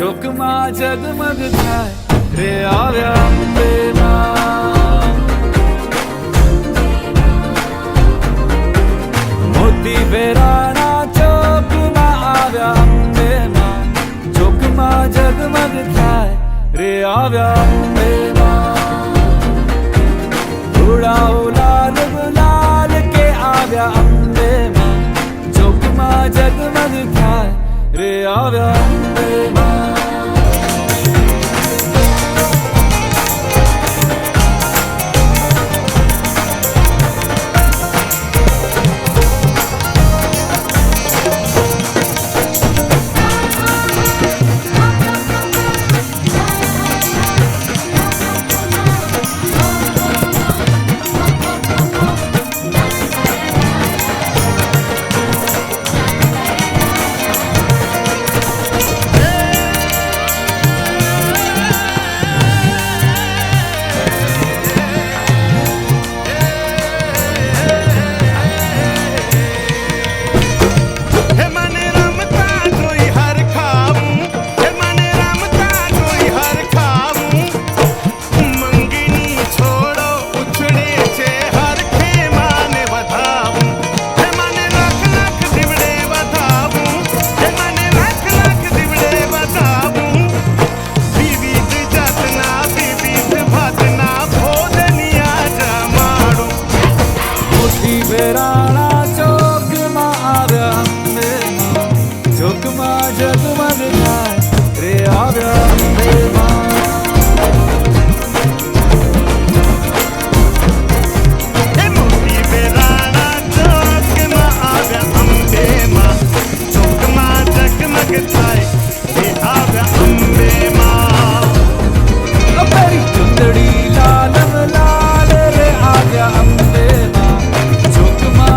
ચોકમાં જગમગ થાય રે આવ્યા અંબેમાં, મોતી વેરાણા ચોકમાં આવ્યા અંબેમાં, ચોકમાં જગમગ થાય રે આવ્યા અંબેમાં, ધોળાઓ લાલ ગુલાલ કે આવ્યા અંબેમાં, ચોકમાં જગમગ થાય રે આવ્યા અંબેમાં. વેરાણા ચોકમાં આવ્યા અંબેમાં, ચોકમાં જગમગ થાય રે આવ્યા અંબેમાં. મોતી વેરાણા ચોકમાં આવ્યા અંબેમાં, ચોકમાં જગમગ થાય રે આવ્યા અંબેમાં. પેરી ચુંદડી લાલ લાલ રે આવ્યા અંબેમાં, ચોકમાં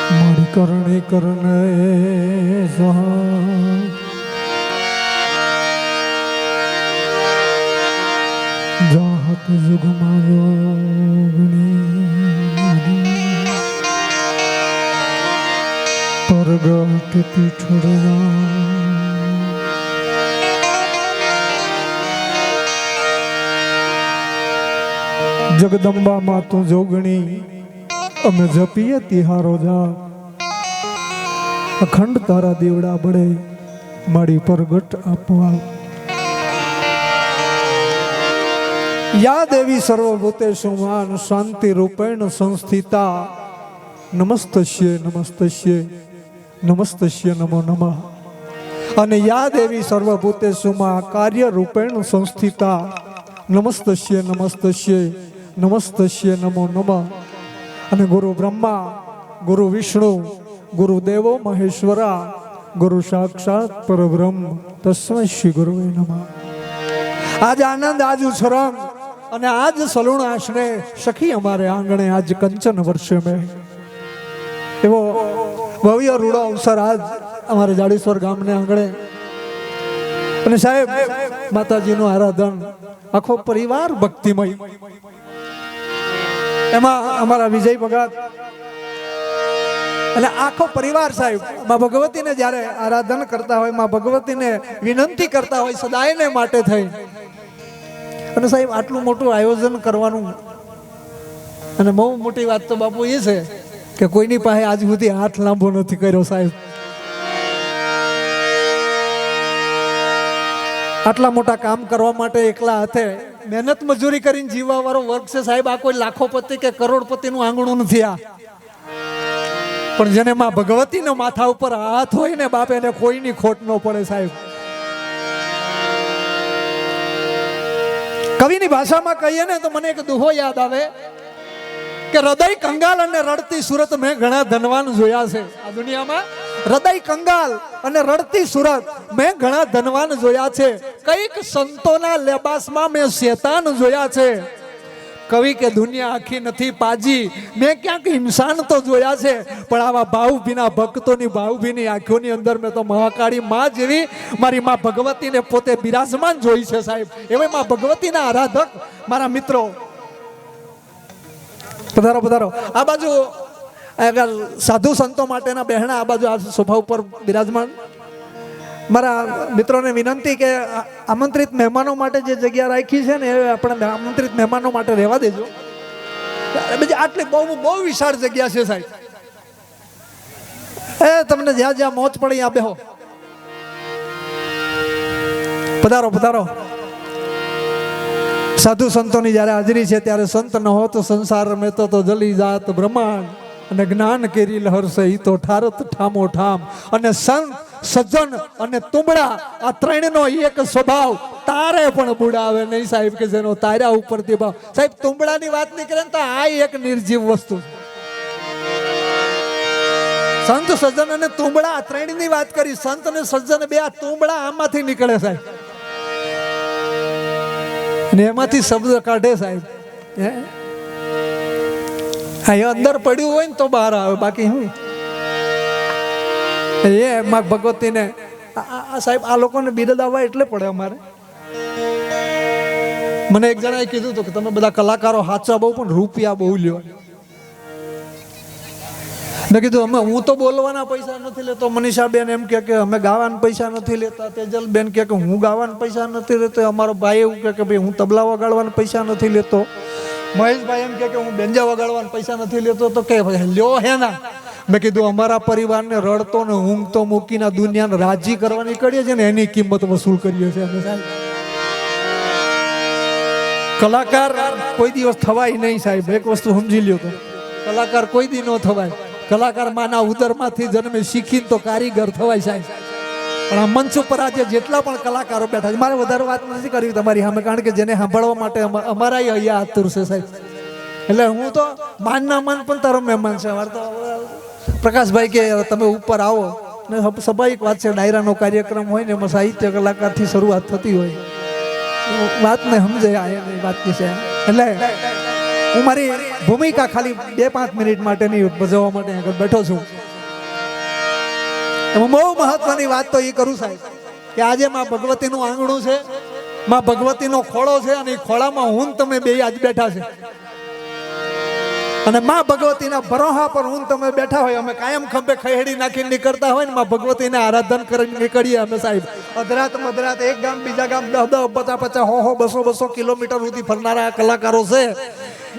મારી કરણી કરને જાહત જુગમાં પરગટ પીઠડયા જગદંબા માં તું જોગણી અમે જપીએ તિહારો જા અખંડ તારા દેવડા બળે મારી પરગટ આપવા યા દેવી સર્વભૂતેષુ માન શાંતિ રૂપેણ સંસ્થિતા નમસ્તસ્ય નમસ્તસ્ય નમસ્તસ્ય નમો નમઃ અને યા દેવી સર્વભૂતેષુ માં કાર્ય રૂપેણ સંસ્થિતા નમસ્તસ્ય નમસ્તસ્ય નમસ્તસ્ય નમો નમઃ અને ગુરુ બ્રહ્મા ગુરુ વિષ્ણુ ગુરુ દેવો મહેશ્વરા ગુરુ સાક્ષાત પરબ્રહ્મ તસ્મૈ શ્રી ગુરુવે નમઃ આજ આનંદ આજ ઉછરંગ અને આજ સલુણ આશરે સખી અમારે આંગણે આજ કંચન વર્ષે મેં એવો ભવ્ય રૂડો અવસર આજ અમારે જાડેશ્વર ગામને આંગણે અને સાહેબ માતાજીનું આરાધન આખો પરિવાર ભક્તિમય એમાં અમારા વિજય ભગત અને આખો પરિવાર સાહેબ માં ભગવતીને જ્યારે આરાધન કરતા હોય માં ભગવતીને વિનંતી કરતા હોય સદાયને માટે થઈ અને સાહેબ આટલું મોટું આયોજન કરવાનું અને બહુ મોટી વાત તો બાપુ એ છે કે કોઈની પાસે આજ સુધી હાથ લાંબો નથી કર્યો સાહેબ આટલા મોટા કામ કરવા માટે એકલા હાથે મહેનત મજૂરી કરીને જીવવા વાળો વર્ગ છે સાહેબ આ કોઈ લાખોપતિ કે કરોડપતિનું આંગણું નથી આ પણ જેને માં ભગવતીના માથા ઉપર હાથ હોય ને બાપ એને કોઈની ખોટ ન પડે સાહેબ કવિની ભાષામાં કહીએ ને તો મને એક દુહો યાદ આવે કે હૃદય કંગાલ અને રડતી સુરત મેં ઘણા ધનવાન જોયા છે આ દુનિયામાં હૃદય કંગાલ અને રડતી સુરત મેં ઘણા ધનવાન જોયા છે કઈક સંતોના લેબાસમાં મેં શેતાન જોયા છે કવિ કે દુનિયા આખી નથી પાજી મેં ક્યાંક ઇન્સાન તો જોયા છે પણ આવા ભાવભીના ભક્તોની ભાવભીની આંખોની અંદર મેં તો મહાકાળી માં જેવી મારી માં ભગવતીને પોતે બિરાજમાન જોઈ છે સાહેબ એવા માં ભગવતીના આરાધક મારા મિત્રો પધારો પધારો આ બાજુ સાધુ સંતો માટેના બહેણા આ બાજુ આ સોફા ઉપર બિરાજમાન મારા મિત્રોને વિનંતી કે આમંત્રિત મહેમાનો માટે જે જગ્યા રાખી છે ને એ આપણે આમંત્રિત મહેમાનો માટે રહેવા દેજો બીજી આટલી બહુ બહુ વિશાળ જગ્યા છે સાહેબ એ તમને જ્યાં જ્યાં મોજ પડી ત્યાં બેહો પધારો પધારો સાધુ સંતોની જ્યારે હાજરી છે ત્યારે સંત ન હો તો સંસાર મેં તો જલી જાત બ્રહ્માંડ અને જ્ઞાન કેરી લહર છે ઈ તો ઠારત ઠામો ઠામ અને સંત સજ્જન અને તુંબડા આ ત્રણનો એક સ્વભાવ તારે પણ બુડાવે નહીં સાહેબ કે જેનો તાર્યા ઉપરથી ભાવ સાહેબ તુંબડાની વાત નીકળે ને તો આ એક નિર્જીવ વસ્તુ સંત સજ્જન અને તુંબડા ત્રણની વાત કરી સંત અને સજ્જન બે આ તુંબડા આમાંથી નીકળે સાહેબ અને એમાંથી શબ્દ કાઢે સાહેબ હા એ અંદર પડ્યું હોય ને તો બહાર આવે બાકી હું એ માં ભગવતીને સાહેબ આ લોકોને બિરદાવવા એટલે પડે અમારે મને એક જણાએ કીધું હતું કે તમે બધા કલાકારો સાચા બહુ પણ રૂપિયા બહુ લ્યો મેં કીધું હું તો બોલવાના પૈસા નથી લેતો મનીષાબેન એમ કે અમે ગાવાના પૈસા નથી લેતા તેજલબેન કે હું ગાવાના પૈસા નથી લેતો અમારો ભાઈ એવું કે ભાઈ હું તબલા વગાડવાના પૈસા નથી લેતો મહેશભાઈ એમ કે હું બેંજા વગાડવાના પૈસા નથી લેતો તો કે લ્યો હે ના મેં કીધું અમારા પરિવારને રડતો ને ઊંઘતો મૂકીને દુનિયાને રાજી કરવા નીકળીએ છીએ ને એની કિંમત વસૂલ કરીએ છીએ અમે સાહેબ કલાકાર કોઈ દિવસ થવાય નહીં સાહેબ એક વસ્તુ સમજી લ્યો તો કલાકાર કોઈ દી ન થવાય કલાકાર માના ઉદરમાંથી જન્મે શીખીને તો કારીગર થવાય સાહેબ પણ આ મંચ ઉપર આજે જેટલા પણ કલાકારો બેઠા છે મારે વધારે વાત નથી કરવી તમારી સામે કારણ કે જેને સાંભળવા માટે અમારા અહીંયા આતુર છે સાહેબ એટલે હું તો માનના માન પણ તારો મહેમાન છે અમારે તો પ્રકાશભાઈ કે તમે ઉપર આવો ને સ્વાભાવિક વાત છે ડાયરાનો કાર્યક્રમ હોય ને એમાં સાહિત્ય કલાકારથી શરૂઆત થતી હોય વાતને સમજે આ વાત છે એટલે હું મારી ભૂમિકા ખાલી 2-5 મિનિટ માટેની ભજવવા માટે આગળ બેઠો છું. એમાં બહુ મહત્વની વાત તો એ કરું સાહેબ કે આજે માં ભગવતીનું આંગણું છે, માં ભગવતીનો ખોળો છે અને એ ખોળામાં હું ને તમે બે આજ બેઠા છે. અને માં ભગવતીના ભરોહા પર હું તમે બેઠા હોય, અમે કાયમ ખંભે ખૈડી નાખીને નીકળતા હોય ને માં ભગવતીને આરાધન કરીને નીકળીએ અમે સાહેબ. અધરાત મધરાત એક ગામ બીજા ગામ 10-10, 50-50, 100-100, 200 કિલોમીટર સુધી ફરનારા કલાકારો છે.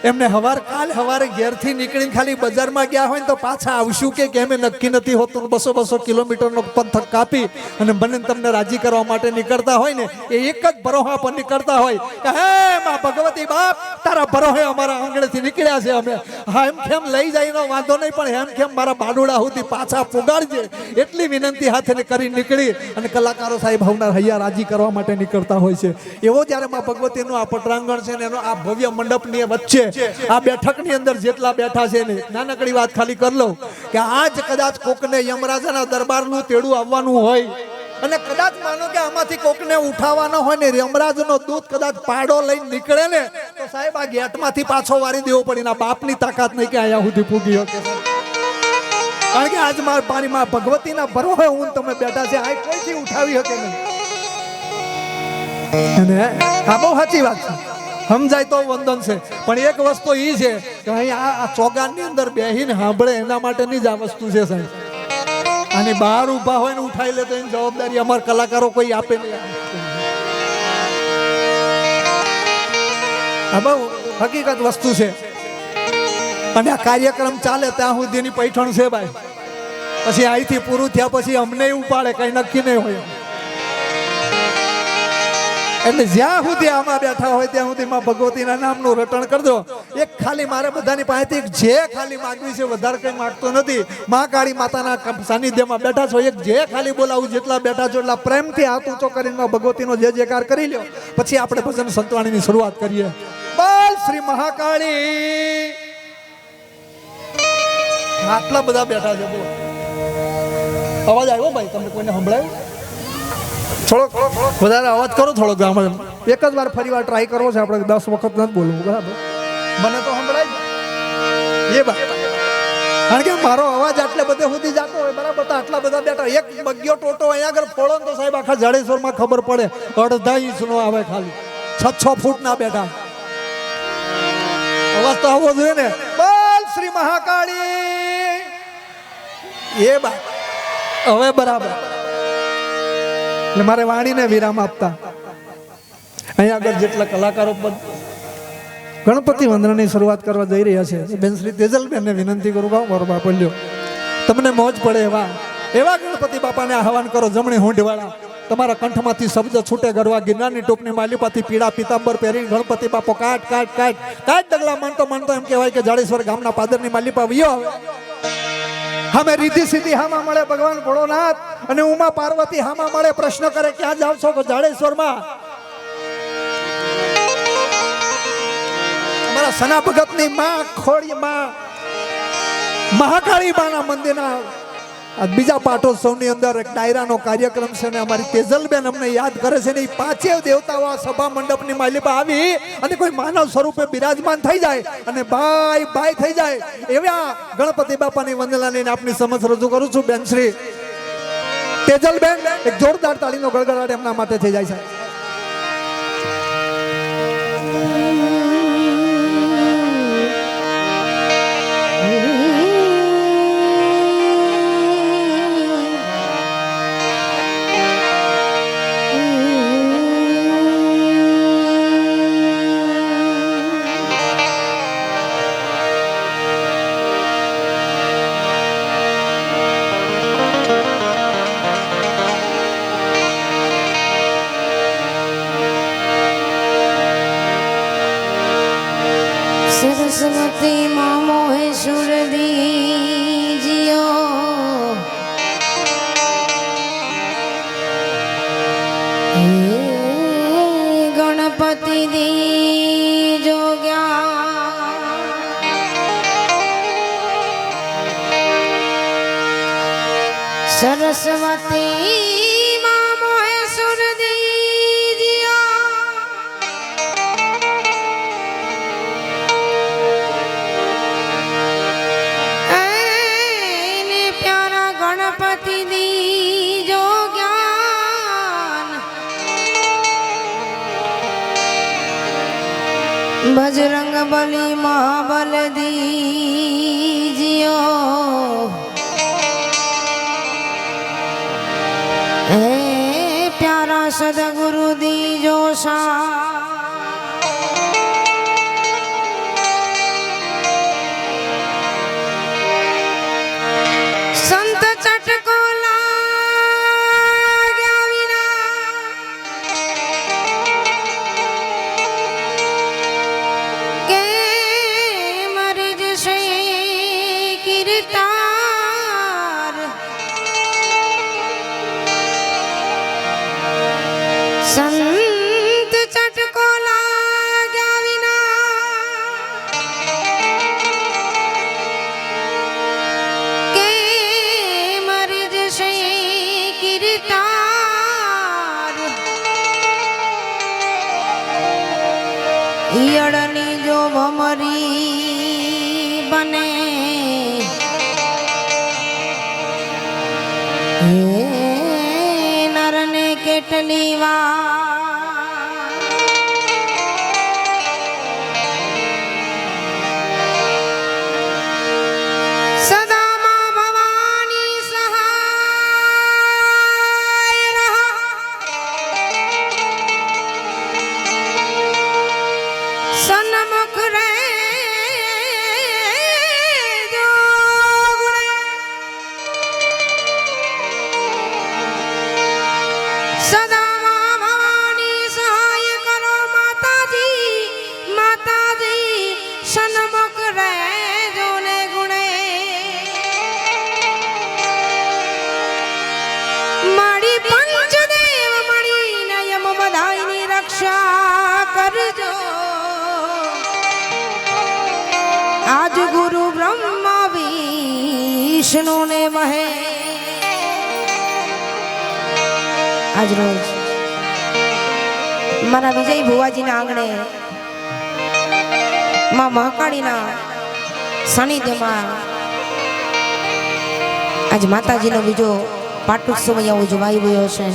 એમને કાલ હવારે ઘેરથી નીકળીને ખાલી બજારમાં ગયા હોય ને તો પાછા આવશું કે કેમ એ નક્કી નથી હોતું. 200-200 કિલોમીટરનો પંથક કાપી અને મને તમને રાજી કરવા માટે નીકળતા હોય ને એ એક જ ભરોહા પર નીકળતા હોય કે હે માં ભગવતી બાપ તારા ભરોહે અમારા આંગણેથી નીકળ્યા છે અમે. હા એમ કેમ લઈ જઈનો વાંધો નહીં, પણ એમ કેમ મારા બાડોડા સુધી પાછા પુગાડજે એટલી વિનંતી હાથે કરી નીકળી અને કલાકારો સાહેબ હવનાર હૈયા રાજી કરવા માટે નીકળતા હોય છે. એવો જ્યારે માં ભગવતીનું આ પટરાંગણ છે ને એનો આ ભવ્ય મંડપની વચ્ચે આ બેઠકની અંદર જેટલા બેઠા છે ને નાનકડી વાત ખાલી કરી લઉં કે આજ કદાચ કોકને યમરાજાના દરબારનું તેડું આવવાનું હોય અને કદાચ માનો કે આમાંથી કોકને ઉઠાવવાનો હોય ને યમરાજનો દૂત કદાચ પાડો લઈને નીકળે ને તો સાહેબ આ ગેટમાંથી પાછો વારી દેવો પડે. ના બાપની તાકાત નહીં કે અહીંયા સુધી પૂગી શકે. કારણ કે આજ મારા પાણીમાં ભગવતીના ભરોહે હું તમે બેઠા છે, આ કોઈથી ઉઠાવી શકે નહીં. અને આ બહુ સાચી વાત છે, સમજાય તો વંદન છે. પણ એક વસ્તુ એ છે કે અહીંયા આ ચોગાનની અંદર બેહીને સાંભળે એના માટેની જ આ વસ્તુ છે સાહેબ. અને બહાર ઊભા હોય ને ઉઠાઈ લે તો એની જવાબદારી અમારા કલાકારો કોઈ આપે નહીં. આ બહુ હકીકત વસ્તુ છે. અને આ કાર્યક્રમ ચાલે ત્યાં સુધીની પૈઠણ છે ભાઈ. પછી અહીંથી પૂરું થયા પછી અમને ઉપાડે, કઈ નક્કી નહીં હોય. એટલે જ્યાં સુધી આમાં બેઠા હોય ત્યાં સુધી માં ભગવતીના નામનું રટણ કરજો. એક ખાલી મારે બધાની પાસેથી જે ખાલી માંગવી છે, વધારે કંઈ માંગતો નથી. માં કાળી માતાના સાનિધ્યમાં બેઠા છો, એક જે ખાલી બોલાવું જેટલા બેઠા છો એટલા પ્રેમથી હાથ ઊંચો કરીને માં ભગવતીનો જે જયકાર કરી લ્યો. પછી આપણે ભજન સંતવાણીની શરૂઆત કરીએ. બોલ શ્રી મહાકાળી. આટલા બધા બેઠા છે, બોલો અવાજ આવ્યો ભાઈ? તમને કોઈને સંભળાયું? થોડોક વધારે અવાજ કરો થોડોક. આમાં એક જ વાર ફરી વાર ટ્રાય કરવો છે આપણે, 10 વખત નથી બોલવું, બરાબર? મને તો સંભળાય એ વાત, કારણ કે મારો અવાજ આટલે બધે સુધી જતો હોય, બરાબર? તો આટલા બધા બેઠા, એક બગ્યો ટોટો અહીંયા આગળ ફોડો તો સાહેબ આખા જાડેશ્વરમાં ખબર પડે 1.5 ઇંચનો આવે, ખાલી 6 ફૂટના બેઠા. અવાજ તો આવવો જોઈએ ને. બોલ શ્રી મહાકાળી. એ વાત હવે બરાબર. એટલે મારે વાણીને વિરામ આપતા અહીંયા આગળ જેટલા કલાકારો ગણપતિ વંદનાની શરૂઆત કરવા જઈ રહ્યા છે, બેન શ્રી તેજલબેનને વિનંતી કરું કે મારો બાપો લ્યો તમને મોજ પડે એવા ગણપતિ બાપાને આહવાન કરો. જમણી હોંઢવાળા તમારા કંઠમાંથી શબ્દ છૂટે ગરવા, ગિરનારની ટોપની માલિપાથી પીળા પિતાંબર પહેરીને ગણપતિ બાપો કાટ કાટ કાટ કાટ ડગલા માનતો માનતો એમ કહેવાય કે જાડેશ્વર ગામના પાદરની માલિપા વિયો આવે. હમે રીતિ સીધી હામાં મળે ભગવાન ભોળોનાથ અને ઉમા પાર્વતી હામાં મળે. પ્રશ્ન કરે ક્યાં જાવ છો? જાડેશ્વરમાં. અમારા સના ભગતની માં ખોડી માં મહાકાળી માના મંદિરના બીજા પાટોત્સવની અંદર એક ડાયરાનો કાર્યક્રમ છે ને અમારી તેજલબેન અમને યાદ કરે છે ને એ 5 દેવતાઓ આ સભા મંડપની માલિપા આવી અને કોઈ માનવ સ્વરૂપે બિરાજમાન થઈ જાય અને ભાઈ ભાઈ થઈ જાય એવા ગણપતિ બાપાની વંદનાને આપની સમક્ષ રજૂ કરું છું. બેન શ્રી તેજલબેન એક જોરદાર તાળીનો ગડગડાટ એમના માટે થઈ જાય છે. સરસ્વતી માં મોહે સુરદીજીઓ ગણપતિ દી જોગ્યા સરસ્વતી बजरंग बली महाबल दीजियो हे प्यारा सदगुरु दीजो सा संत चटको लाग्या विना के मर्ज से गिरतार संत चटको लाग्या विना के मर्ज से गिरतार ईयड़नी जो भमरी बने हे नरने केटली વાર सदा मां भवानी सहाय रहा सन्मुख रे जो गुणे सदा मां भवानी सहाय करो माता जी सन्मुख रे जोने गुणे मारी पंचदेव मणि नयम बधाईनी रक्षा करजो आज गुरु ब्रह्मा विष्णु ने वहे आज रोज मारा विजय भुवाजी ना आंगणे मां महाकाળી ના સાનિધ્યમાં આજ માતાજીનો બીજો પાટોત્સવ અહીંયા ઉજવાઈ રહ્યો છે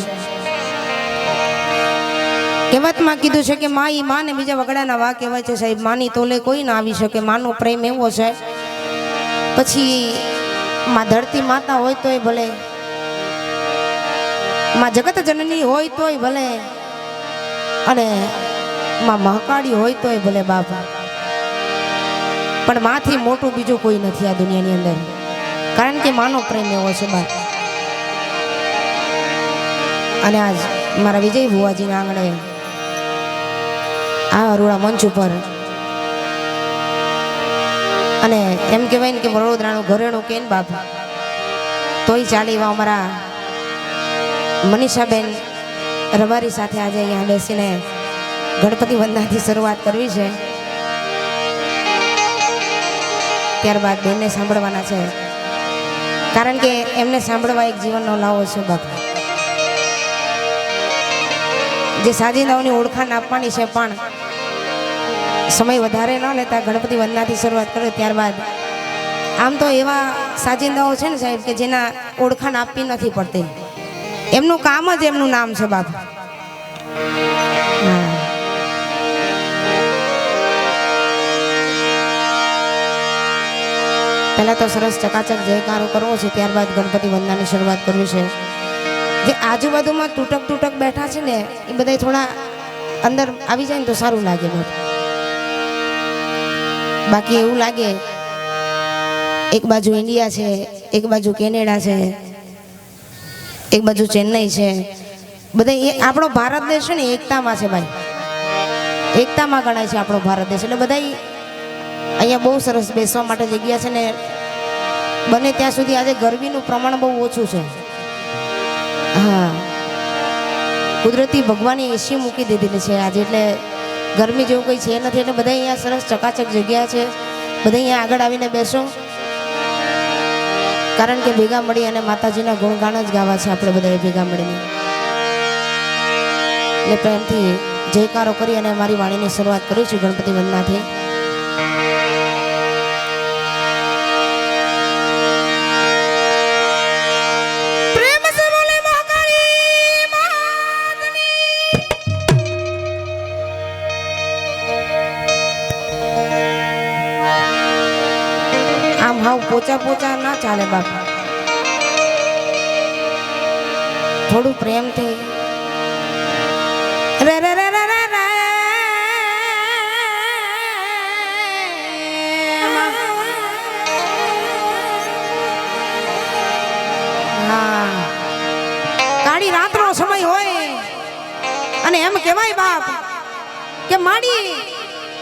કહેવતમાં કીધું છે કે માઈ માને બીજા વગડાના વા કહેવાય છે સાહેબ માની તોલે કોઈ ના આવી શકે માનો પ્રેમ એવો છે પછી માં ધરતી માતા હોય તોય ભલે માં જગત જનની હોય તોય ભલે અને માં મહાકાળી હોય તોય ભલે બાપા પણ માથી મોટું બીજું કોઈ નથી આ દુનિયાની અંદર કારણ કે માનો પ્રેમ એવો છે બાપ અને આજ મારા વિજય ભુવાજીના આંગણે આ અરુણા મંચ ઉપર અને એમ કહેવાય ને કે વડોદરાનું ઘરેણું કે ને બાપા તોય ચાલી એવા અમારા મનીષાબેન રબારી સાથે આજે અહીંયા બેસીને ગણપતિ વંદનાથી શરૂઆત કરવી છે ત્યારબાદ બેનને સાંભળવાના છે કારણ કે એમને સાંભળવા એક જીવનનો લાવો છે બાપા જે સાજીદાઓની ઓળખાણ આપવાની છે પણ સમય વધારે ન લેતા ગણપતિ વંદનાથી શરૂઆત કરે ત્યારબાદ આમ તો એવા સાજિંદાઓ છે ને સાહેબ કે જેના ઓળખાણ આપવી નથી પડતી એમનું કામ જ એમનું નામ છે બાપા પહેલા તો સરસ ચકાચક જયકારો કરવો છે ત્યારબાદ ગણપતિ વંદનાની શરૂઆત કરવી છે જે આજુબાજુમાં તૂટક બેઠા છે ને એ બધા થોડા અંદર આવી જાય ને તો સારું લાગે બાકી એવું લાગે એક બાજુ ઇન્ડિયા છે એક બાજુ કેનેડા છે એક બાજુ ચેન્નઈ છે બધા એ આપણો ભારત દેશ છે ને એકતામાં છે ભાઈ એકતામાં ગણાય છે આપણો ભારત દેશ એટલે બધા અહીંયા બહુ સરસ બેસવા માટે જગ્યા છે ને બને ત્યાં સુધી આજે ગરમીનું પ્રમાણ બહુ ઓછું છે હા કુદરતી ભગવાને એસી મૂકી દીધેલી છે આજે એટલે ગરમી જેવું કંઈ છે નથી એટલે બધા અહીંયા સરસ ચકાચક જગ્યા છે બધા અહીંયા આગળ આવીને બેસો કારણ કે ભેગા મળી અને માતાજીના ગુણગાન જ ગાવા છે આપણે બધાએ ભેગા મળીને એટલે પ્રેમથી જયકારો કરી અને મારી વાણીની શરૂઆત કરું છું ગણપતિ વંદનાથી ઊંચા પોચા ના ચાલે બાપ. થોડું પ્રેમથી રે રે રે રે રે રે. હા, કાળી રાતનો સમય હોય અને એમ કહેવાય બાપ કે માડી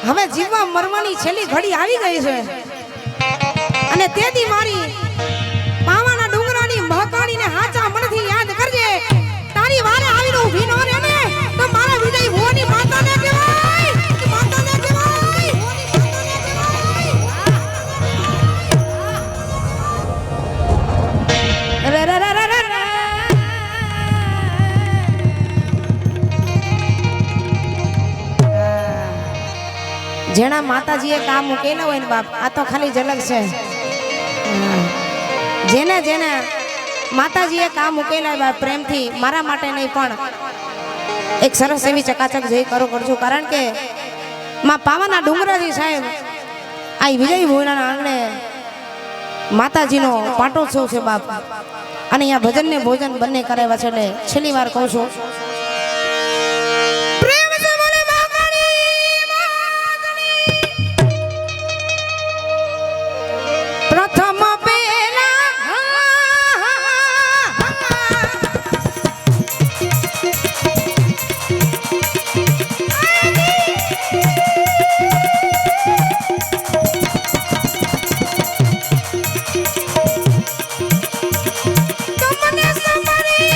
હવે જીવવા મરવાની છેલ્લી ઘડી આવી ગઈ છે અને તેથી મારી પાવાના ડુંગરાની મહકાણીને હાચા મનથી યાદ કરજે. તારી વારે આવીને ઊભી ન રહે ને તો મારા વિજય ભુવનની માતાને કહેવાય, માતાને કહેવાય. રે રે રે રે રે. જેના માતાજીએ કામ મૂકેલા હોય ને બાપ, આ તો ખાલી ઝલક છે. જેને જેને માતાજીએ કામ મૂકેલા હોય બાપ, પ્રેમથી મારા માટે નહીં પણ એક સરસ એવી ચકાચક જઈ કરો કરજો. કારણ કે માં પાવાના ડુંગરાજી સાહેબ આ વિજય ભુવનના આંગણે માતાજીનો પાટોત્સવ છે બાપ. અને અહીંયા ભજન ને ભોજન બંને કરાવ્યા છે. એટલે છેલ્લી વાર કહું છું, પ્રથમ પેલા તમને સમરી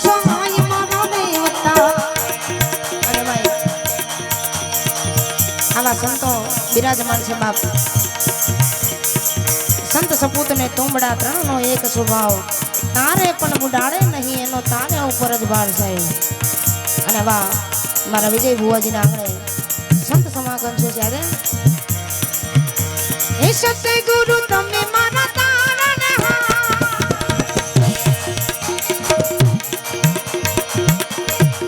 સહાય મારા દેવતા. અને ભાઈ આવા સંતો બિરાજમાન છે બાપ. સંત સપૂત ને તુંબડા ત્રણનો એક સ્વભાવ. તારે પણ બુડાડે નહીં એનો તારે ઉપર જ ભાર થાય. અને વાહ મારા વિજય ભુવાજીના આંગણે સંત સમાગમ છે ત્યારે હે સતગુરુ તમે મારા તારણહાર.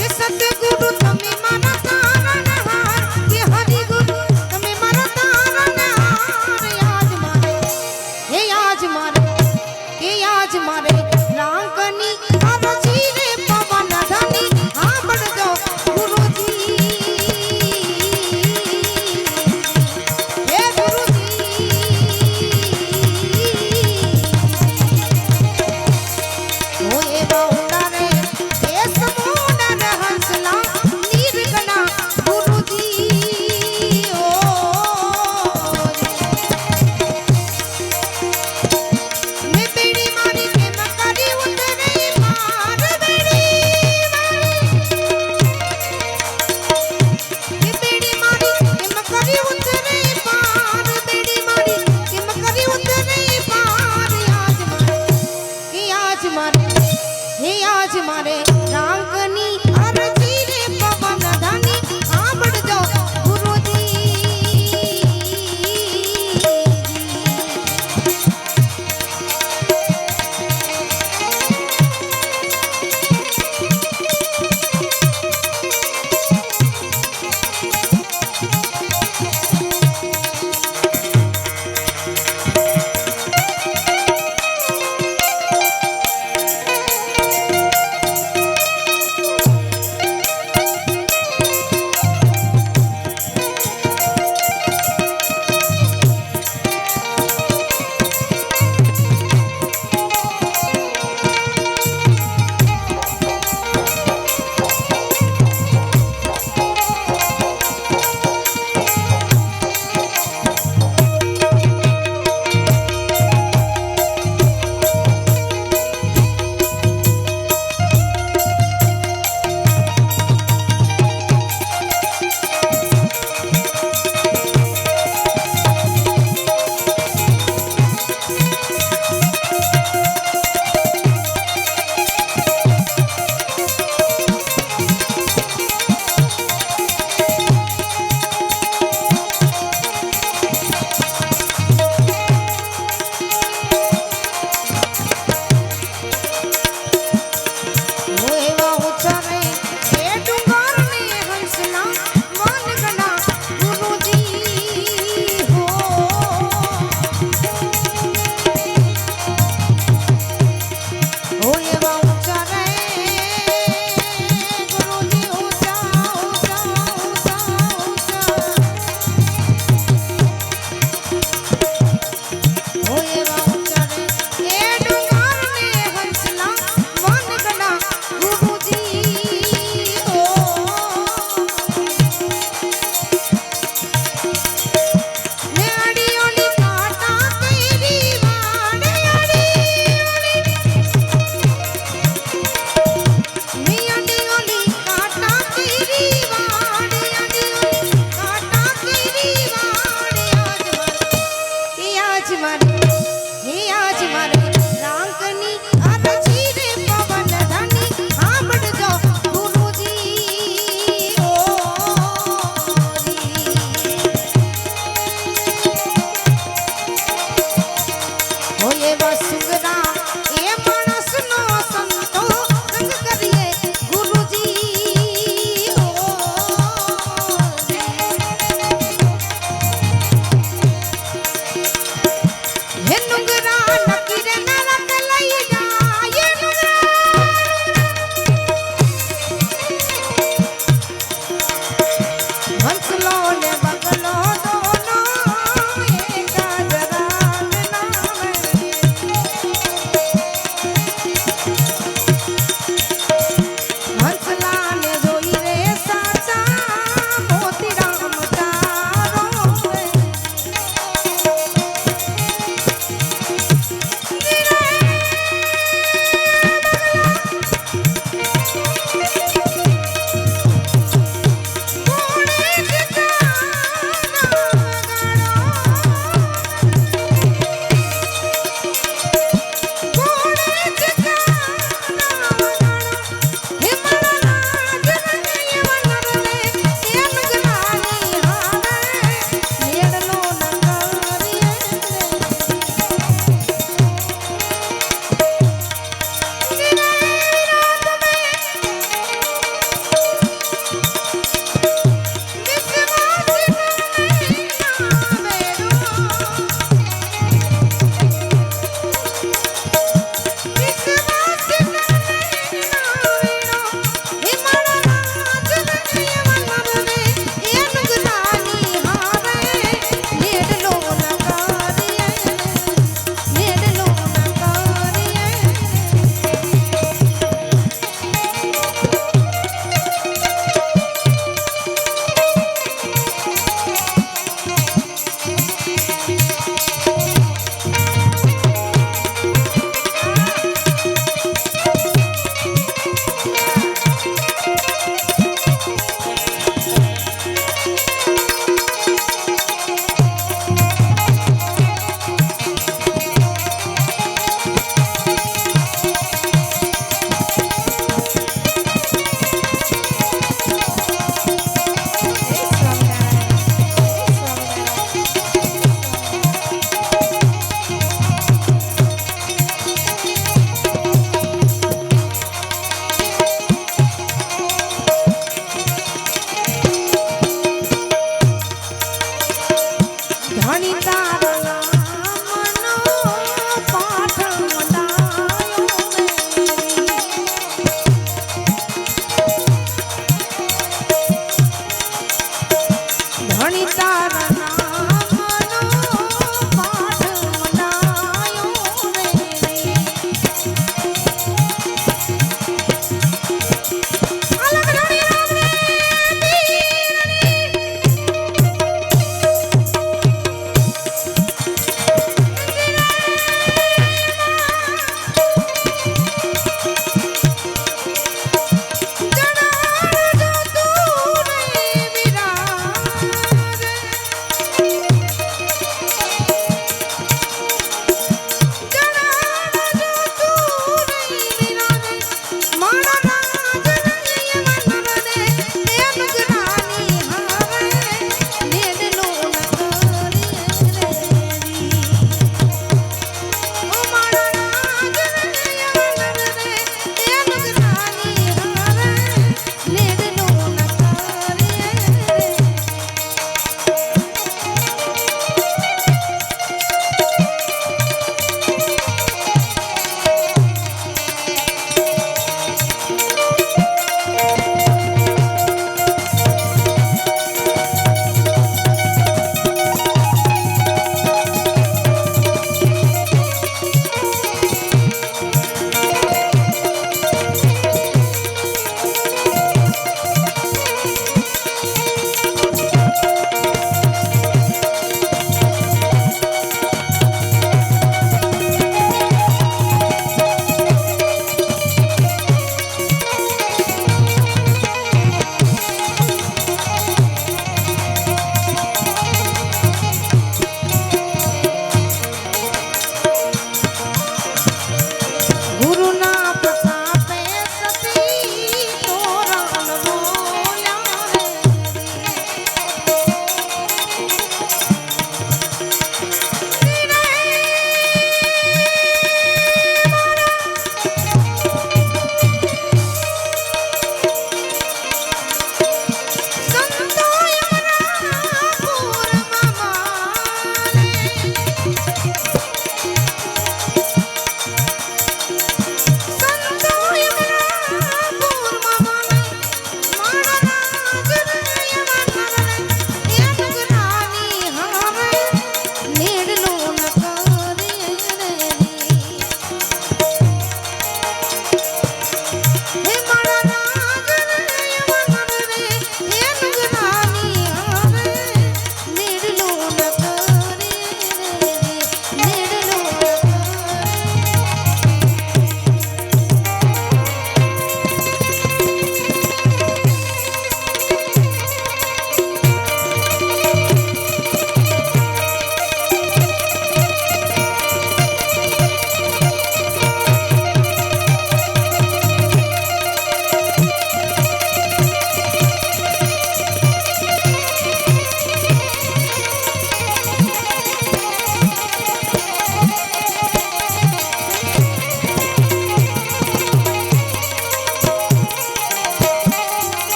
હે સતગુરુ તમે મારા તારણહાર. હે હરિગુરુ તમે મારા તારણહાર. આજ મારે હે આજ મારે કે આજ મારે રાગની આરજી રે પવન ધની સાંભળજો ગુરુજી. હે ગુરુજી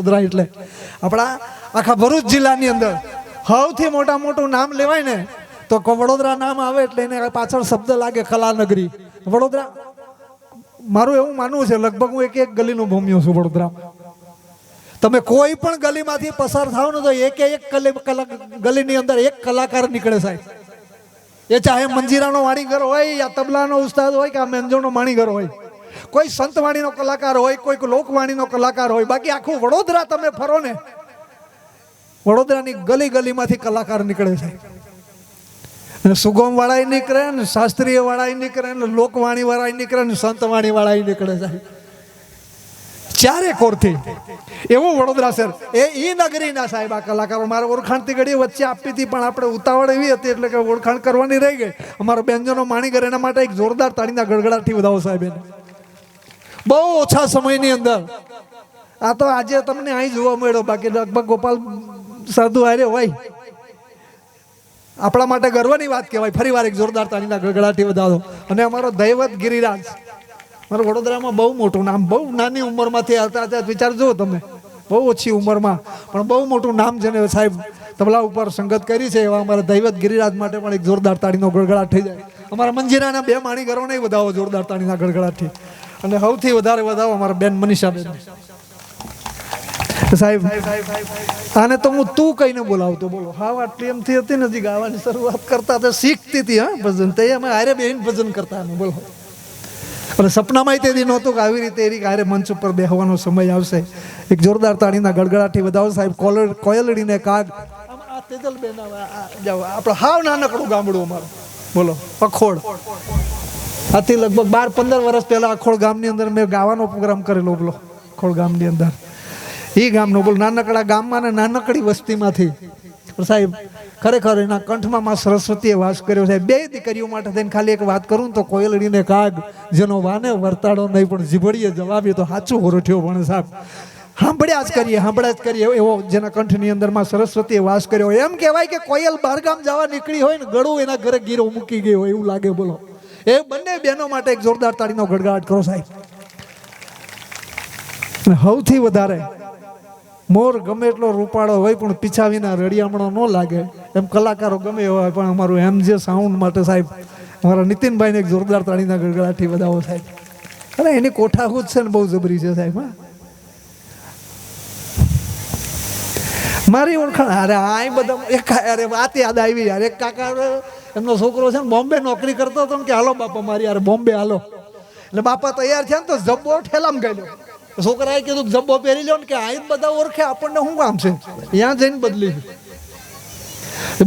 વડોદરા એટલે આપણા આખા ભરૂચ જિલ્લાની અંદર સૌથી મોટું નામ લેવાય ને તો વડોદરા નામ આવે એટલે એને પાછળ શબ્દ લાગે કલાનગરી. વડોદરા મારું એવું માનવું છે, લગભગ હું એક ગલીનો ભૂમ્યો છું વડોદરામાં. તમે કોઈ પણ ગલીમાંથી પસાર થાવ ને તો એક ગલીની અંદર એક કલાકાર નીકળે સાહેબ. એ ચાહે મંજીરાનો વાણીગર હોય, યા તબલાનો ઉસ્તાદ હોય, કે આ મેંજોનો વાણીગર હોય, કોઈ સંતવાણીનો કલાકાર હોય, કોઈ લોકવાણીનો કલાકાર હોય. બાકી આખું વડોદરા તમે ફરો ને, વડોદરાની ગલીમાંથી કલાકાર નીકળે છે. સુગમ વાળા નીકળે ને, શાસ્ત્રીય વાળા નીકળે ને, લોકવાણી વાળા નીકળે ને, સંતવાણી વાળા નીકળે છે. ચારે કોરથી એવું વડોદરા શહેર એ નગરીના સાહેબ આ કલાકારો. મારે ઓળખાણથી ઘડી વચ્ચે આપી હતી, પણ આપણે ઉતાવળ એવી હતી એટલે કે ઓળખાણ કરવાની રહી ગઈ. અમારો બેનજોનો માણીગર, એના માટે એક જોરદાર તાળીના ગડગડાટથી વધાવો સાહેબ. એને બહુ ઓછા સમયની અંદર આ તો આજે તમને અહીં જોવા મળ્યો. બાકી લગભગ ગોપાલ સાધુ હારે હોય, આપણા માટે ગર્વની વાત કહેવાય. ફરી વાર એક જોરદાર તાળીના ગડગડાટથી વધાવો. અને અમારો દૈવત ગિરિરાજ, મારું વડોદરામાં બહુ મોટું નામ, બહુ નાની ઉંમરમાંથી આવતા હતા. વિચારજો તમે, બહુ ઓછી ઉંમરમાં પણ બહુ મોટું નામ જેને સાહેબ તબલા ઉપર સંગત કરી છે, એવા અમારા દૈવત ગિરિરાજ માટે પણ એક જોરદાર તાળીનો ગડગડાટ થઈ જાય. અમારા મંજીરાના 2 માણીગરોને વધાવો જોરદાર તાળીના ગડગડાટથી. અને સૌથી વધારે વધાવો અમારા બેન મનીષાબેન સાહેબ. આને તો હું તું કહીને બોલાવતો. બોલો, હા આટલી એમથી હતી ને, હજી ગાવાની શરૂઆત કરતા હતા, શીખતી હતી. હા ભજન તે અમે હારે બેન ભજન કરતા. બોલો, અને સપનામાં તેથી નહોતું કે આવી રીતે એની હારે મંચ ઉપર બેહવાનો સમય આવશે. એક જોરદાર તાળીના ગડગડાટથી વધાવો સાહેબ. કોયલડીને કાગ આ તેજલબેન જાઓ. આપણે હાવ નાનકડું ગામડું અમારું. બોલો, અખોડ. આથી લગભગ 12-15 વર્ષ પહેલા અખોડ ગામની અંદર મેં ગાવાનો પ્રોગ્રામ કરેલો. બોલો, અખોડ ગામની અંદર એ ગામનો બોલ નાનકડા ગામમાં ને નાનકડી વસ્તીમાંથી સાહેબ ખરેખર એના કંઠમાં માં સરસ્વતીએ વાસ કર્યો છે. 2 દીકરીઓ માટે થઈને ખાલી એક વાત કરું તો કોયલડીને કાગ જેનો વાને વર્તાડો નહીં પણ જીભડીએ જવાબી તો સાચું હોરઠ્યો પણ સાહેબ. સાંભળ્યા જ કરીએ એવો જેના કંઠની અંદર માં સરસ્વતીએ વાસ કર્યો. એમ કહેવાય કે કોયલ બહારગામ જવા નીકળી હોય ને ગળું એના ઘરે ગીરો મૂકી ગયો હોય એવું લાગે. બોલો, એ બંને બહેનો માટે એક જોરદાર તાળીનો ગડગડાટ કરો સાહેબ. સૌથી વધારે મોર ગમે એટલો રૂપાળો હોય પણ પીછાવીના રડિયામણો ન લાગે એમ કલાકારો ગમે હોય. પણ અમારું MJ સાઉન્ડ માટે સાહેબ અમારા નીતિનભાઈને એક જોરદાર તાળીના ગડગડાટથી વધાવો સાહેબ. અરે એની કોઠાહૂત છે ને બહુ જબરી છે સાહેબ. હા, મારી ઓળખાણ અરે આ બધા એક અરે વાત યાદ આવી યાર. એક કાકા એમનો છોકરો છે ને બોમ્બે નોકરી કરતો હતો ને કે હાલો બાપા મારી યાર બોમ્બે હાલો. એટલે બાપા તૈયાર થયા ને તો જબ્બો ઠેલામ ગયેલો. છોકરાએ કીધું જબ્બો પહેરી લો ને કે આ બધા ઓળખે આપણને શું કામ છે, ત્યાં જઈને બદલી.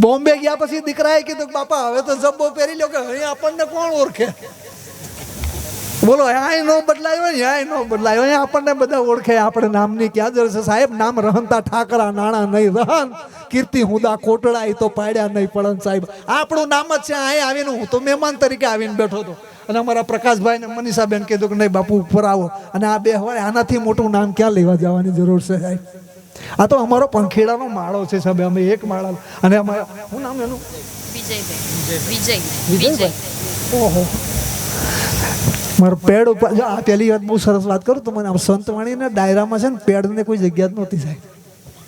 બોમ્બે ગયા પછી દીકરાએ કીધું બાપા હવે તો જબ્બો પહેરી લો કે અહીં આપણને કોણ ઓળખે. બોલો, અહીં નો બદલાયો ને અહીં નો બદલાયો, અહીંયા આપણને બધા ઓળખે. આપણે નામની ક્યાં જરૂર છે સાહેબ. નામ રહનતા ઠાકરા નાણા નહીં રહન, કીર્તિ હુદા કોટડા એ તો પાડ્યા નહીં પડન સાહેબ. આપણું નામ જ છે. અહીં આવીને હું તો મહેમાન તરીકે આવીને બેઠો હતો. અને અમારા પ્રકાશભાઈ ને મનીષાબેન કીધું કે નહીં બાપુ ઉપર આવો. અને આ બે હોય આનાથી મોટું નામ ક્યાં લેવા જવાની જરૂર છે સાહેબ. આ તો અમારો પંખેડાનો માળો છે સાહેબ. અમે એક માળા. અને અમારા શું નામ એનું? વિજય. ઓહો, મારો પેડ ઉપર આ પહેલી વાત બહુ સરસ વાત કરું તો મને આમ સંતવાણીના ડાયરામાં છે ને પેડને કોઈ જગ્યા જ નહોતી સાહેબ.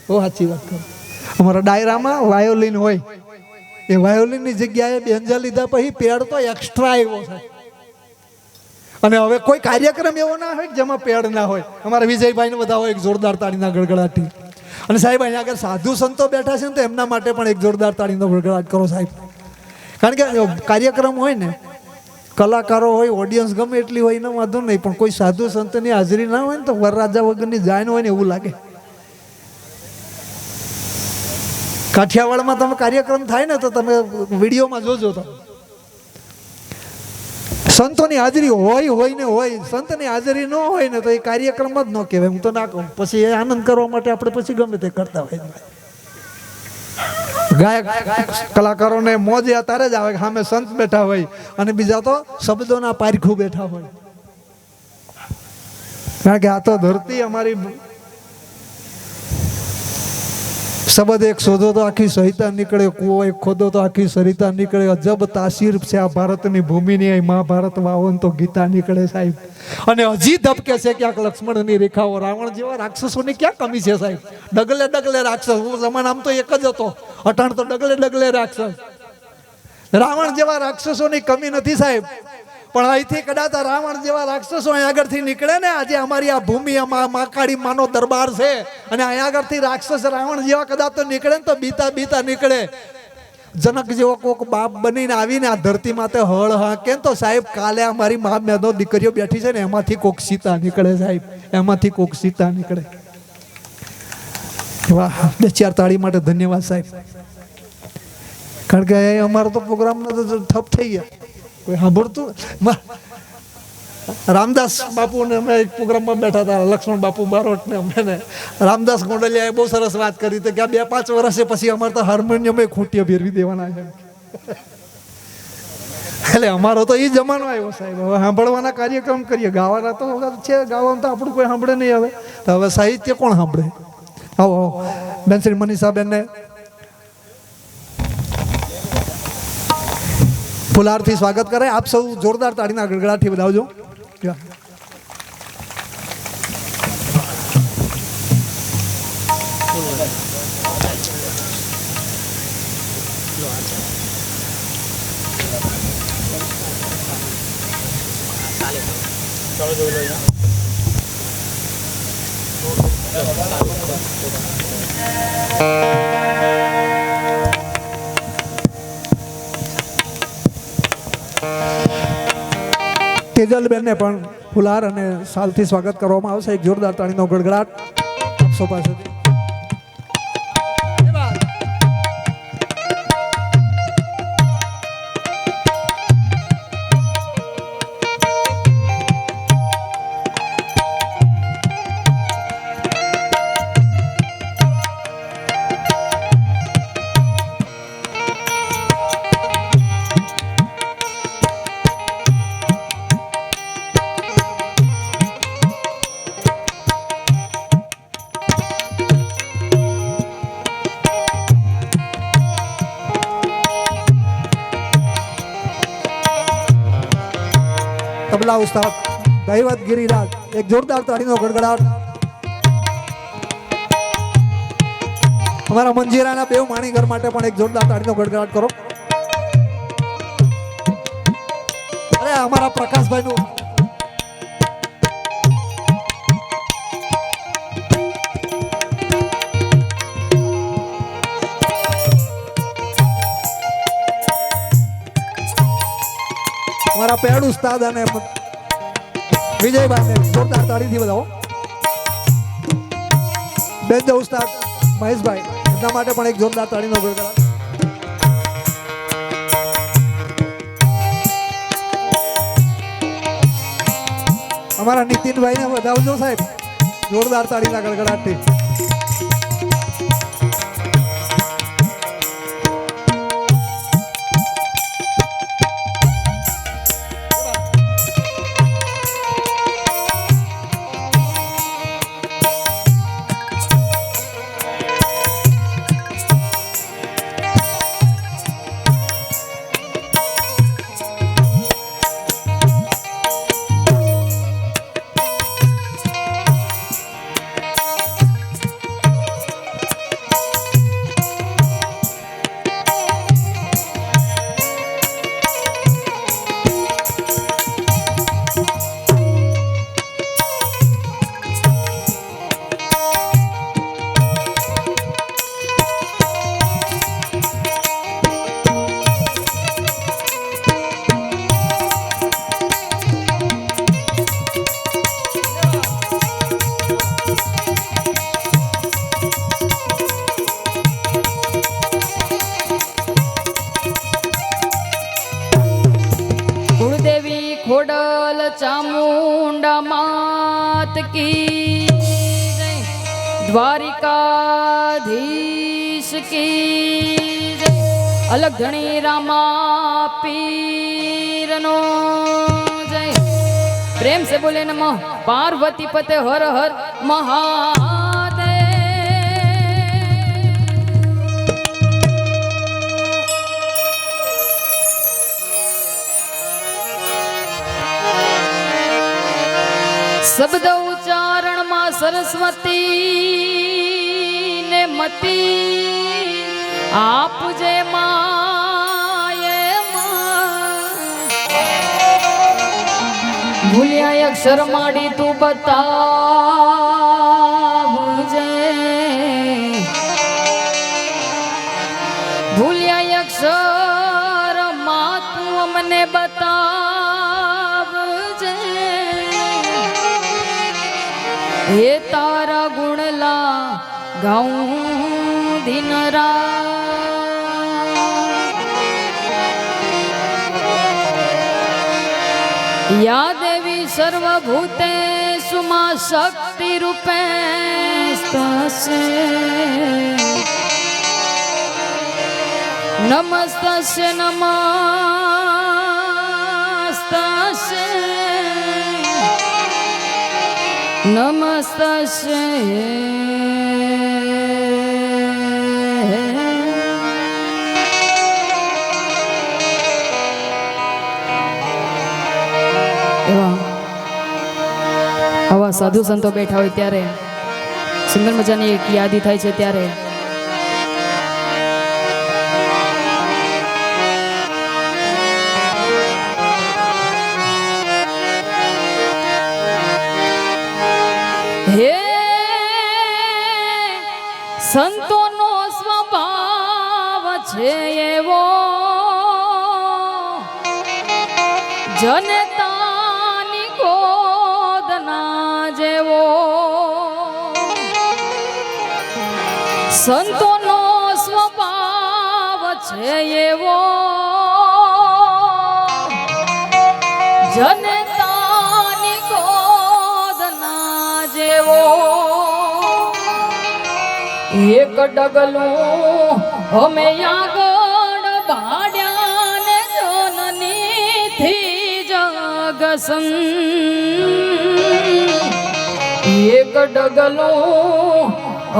બહુ સાચી વાત કરું. અમારા ડાયરામાં વાયોલિન હોય, એ વાયોલિનની જગ્યાએ બેન્જા લીધા પછી પેડ તો એક્સ્ટ્રા આવ્યો સાહેબ. અને હવે કોઈ કાર્યક્રમ એવો ના હોય જેમાં પેડ ના હોય. અમારા વિજયભાઈને બધા હોય એક જોરદાર તાળીના ગડગડાટથી. અને સાહેબ અહીંયા આગળ સાધુ સંતો બેઠા છે ને તો એમના માટે પણ એક જોરદાર તાળીનો ગડગડાટ કરો સાહેબ. કારણ કે કાર્યક્રમ હોય ને, કલાકારો હોય, ઓડિયન્સ ગમે એટલી હોય એનો વાંધો નહીં, પણ કોઈ સાધુ સંતની હાજરી ના હોય ને તો વરરાજા વગરની જાન હોય ને એવું લાગે. કાઠિયાવાડમાં તમે કાર્યક્રમ થાય ને તો તમે વિડીયોમાં જોજો તો સંતોની હાજરી હોય ને હોય. સંતની હાજરી ન હોય ને તો એ કાર્યક્રમ જ ન કહેવાય. હું તો ના કહું. પછી એ આનંદ કરવા માટે આપણે પછી ગમે તે કરતા હોય. ગાયક કલાકારોને મોજ ત્યારે જ આવે કે સામે સંત બેઠા હોય અને બીજા તો શબ્દોના પારખું બેઠા હોય. કારણ કે આ તો ધરતી અમારી શબ્દ એક શોધો તો આખી સહિતા નીકળે, કૂવો એક ખોદો તો આખી સરિતા નીકળે. અજબ તાસીર છે આ ભારતની ભૂમિની, અહીં મહાભારત વાવન તો ગીતા નીકળે સાહેબ. અને હજી ધબકે છે ક્યાંક લક્ષ્મણની રેખાઓ. રાવણ જેવા રાક્ષસોની ક્યાં કમી છે સાહેબ? ડગલે ડગલે રાક્ષસ. જમાન આમ તો એક જ હતો, અટાણ તો ડગલે ડગલે રાક્ષસ. રાવણ જેવા રાક્ષસોની કમી નથી સાહેબ. પણ અહીંથી કદાચ રાવણ જેવા રાક્ષસો અહીં આગળથી નીકળે ને, આજે અમારી આ ભૂમિ મહાકાળી માનો દરબાર છે, અને અહીં આગળથી રાક્ષસ રાવણ જેવા કદાચ તો નીકળે ને તો બીતા બીતા નીકળે. જનક જેવો કોક બાપ બનીને આવીને આ ધરતી માથે હળ હા કેમ તો સાહેબ કાલે અમારી મા મેદો દીકરીઓ બેઠી છે ને, એમાંથી કોક સીતા નીકળે સાહેબ, એમાંથી કોક સીતા નીકળે. વાહ, 2-4 તાળી માટે ધન્યવાદ સાહેબ. કારણ કે અમારો તો પ્રોગ્રામ ઠપ થઈ ગયા, કોઈ સાંભળતું. રામદાસ બાપુ ને અમે એક પ્રોગ્રામમાં બેઠા હતા, લક્ષ્મણ બાપુ બારોટ ને અમે ને રામદાસ ગોંડલિયાએ બહુ સરસ વાત કરી હતી કે આ 2-5 વર્ષે પછી અમારે તો હાર્મોનિયમ ખૂંટીએ ફેરવી દેવાના છે. એટલે અમારો તો એ જમાનો આવ્યો સાહેબ. હવે સાંભળવાના કાર્યક્રમ કરીએ, ગાવાના તો છે, ગાવાનું તો આપણું કોઈ સાંભળે નહીં. હવે તો હવે સાહિત્ય કોણ સાંભળે? આવો બેન શ્રી મનીષાબેન ને ફુલારથી સ્વાગત કરે. આપ સૌ જોરદાર તાળીના ગડગડાટથી વધાવજો. તેજલબેનને પણ ફુલાર અને સાલથી સ્વાગત કરવામાં આવશે. એક જોરદાર તાળીનો ગડગડાટ આપસો પાસેથી. તબલા ઉસ્તાદ દૈવત ગિરિરાજ, એક જોરદાર તાળીનો ગડગડાટ. અમારા મંજીરાના બેવ માણીઘર માટે પણ એક જોરદાર તાળીનો ગડગડાટ કરો. અરે અમારા પ્રકાશભાઈ નું અમારા પેડ ઉસ્તાદ અને વિજયભાઈ ને જોરદાર તાળીથી વધાવો. બેન્જો ઉસ્તાદ મહેશભાઈ, એમના માટે પણ એક જોરદાર તાળીનો ગડગડાટ. અમારા નીતિનભાઈ ને વધાવજો સાહેબ, જોરદાર તાળીના ગડગડાટથી. ખોડલ ચામુંડા માત કી જય, દ્વારિકાધીશ કી જય, અલગ ધણી રામા પીરનો જય. પ્રેમ से बोले नमः पार्वती पते हर हर महादेव. શબ્દ ઉચ્ચારણમાં સરસ્વતી ને મતી આપજે માએ ભૂલ્યા અક્ષર માડી તું બતાવજે ભૂલ્યા અક્ષર માં તું અમને બતાવજે હે તારા ગુણલા ગાઉં દિન રાત યા દેવી સર્વભૂતેષુ માં શક્તિ રૂપે સ્તસ્ય નમસ્તસ્ય નમસ્તસ્ય નમસ્તસ્ય આવા સાધુ સંતો બેઠા હોય ત્યારે સુંદર મજાની એક યાદી થાય છે ત્યારે હે સંતોનો સ્વભાવ છે એવો જનતાની ગોદના જેવો સંતોનો સ્વભાવ છે એવો જનતાની ગોદના જેવો એક ડગલું અમે આગળ ભાડ્યા ને જોનની થી જગસન એક ડગલું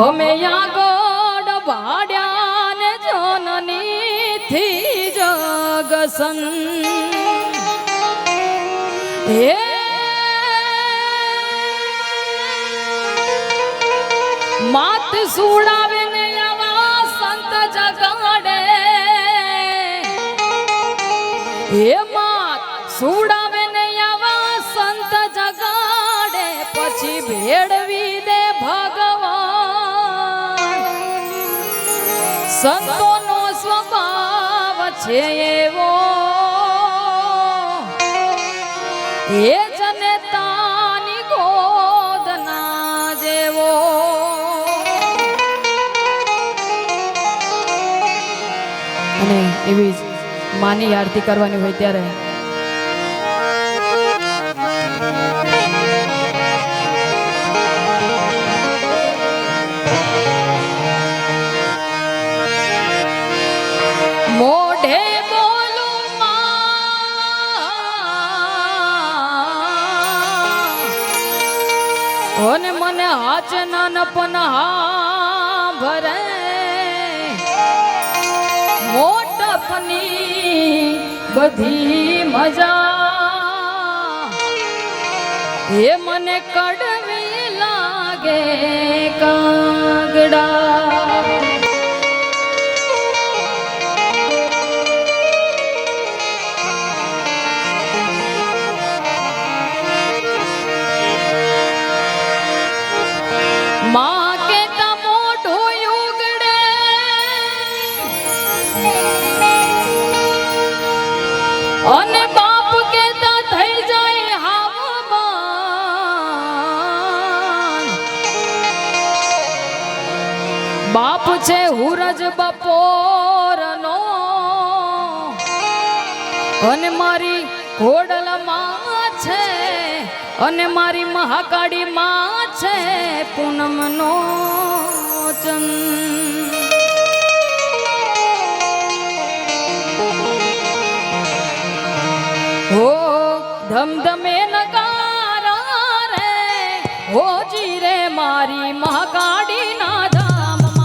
અમે આગળ ભાડ્યા ને જોનની થી જગસન હે માત સુડાવે ને આવા સંત જગાડે હે માત સુડાવે ને આવા સંત જગાડે પછી ભેળવી દે ભગવાન સંતોનો સ્વભાવ છે એવો એ જનતાની ગોદના જેવો અને એવી જ માની આરતી કરવાની હોય ત્યારે મોઢે બોલું માં અને મને હાચ નાનપણ હા ભરે મોટપની બધી મજા એ મને કડવી લાગે કાગડા માં કે મોઢું ઉગડે અને બાપ કેતા થઈ જાય હાવમાન બાપ છે હુરજ બપોરનો અને મારી ઘોડલમાં છે અને મારી મહાકાળી માં છે પૂનમનો ચંદ હો ધમધમે નગારા રે હોજી રે મારી મહાકાળી ના ધામમાં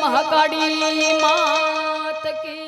महाकाली मात की